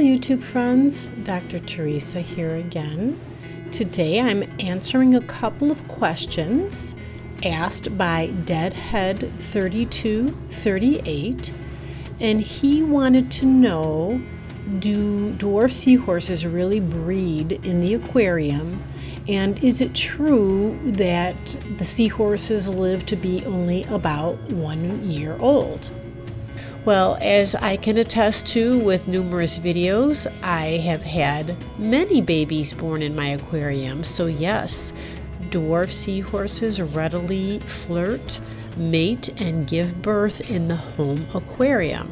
YouTube friends, Dr. Teresa here again. Today I'm answering a couple of questions asked by Deadhead3238, and he wanted to know, do dwarf seahorses really breed in the aquarium, and is it true that the seahorses live to be only about 1 year old? Well, as I can attest to with numerous videos, I have had many babies born in my aquarium. So yes, dwarf seahorses readily flirt, mate, and give birth in the home aquarium.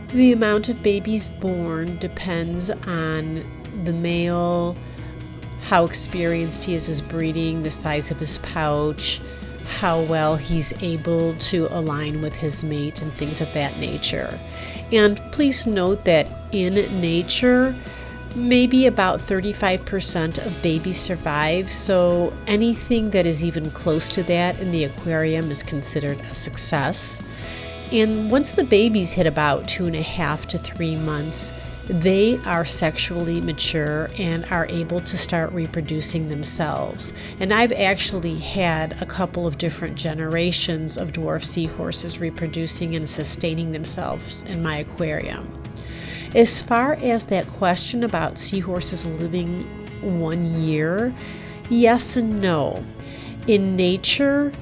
The amount of babies born depends on the male, how experienced he is breeding, the size of his pouch, how well he's able to align with his mate, and things of that nature. And please note that in nature, maybe about 35% of babies survive, so anything that is even close to that in the aquarium is considered a success. And once the babies hit about 2.5 to 3 months, they are sexually mature and are able to start reproducing themselves. And I've actually had a couple of different generations of dwarf seahorses reproducing and sustaining themselves in my aquarium. As far as that question about seahorses living 1 year, yes and no. In nature,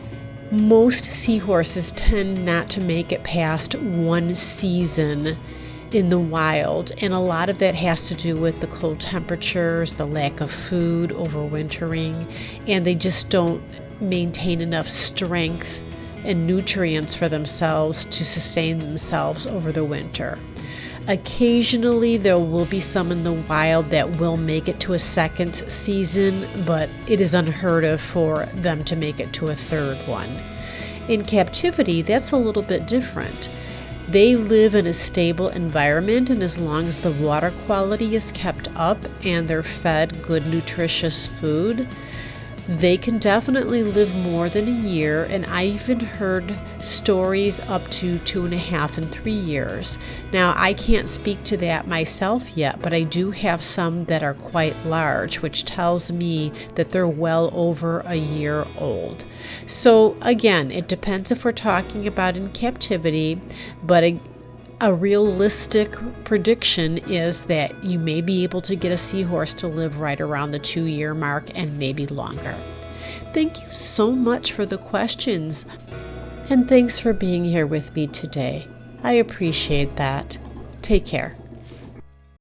most seahorses tend not to make it past 1 season in the wild, and a lot of that has to do with the cold temperatures, the lack of food, overwintering, and they just don't maintain enough strength and nutrients for themselves to sustain themselves over the winter. Occasionally there will be some in the wild that will make it to a 2nd season, but it is unheard of for them to make it to a 3rd one. In captivity, that's a little bit different. They live in a stable environment, and as long as the water quality is kept up and they're fed good nutritious food, they can definitely live more than a year. And I even heard stories up to 2.5 and 3 years. Now, I can't speak to that myself yet, but I do have some that are quite large, which tells me that they're well over a year old. So again, it depends if we're talking about in captivity, but a realistic prediction is that you may be able to get a seahorse to live right around the 2-year mark and maybe longer. Thank you so much for the questions, and thanks for being here with me today. I appreciate that. Take care.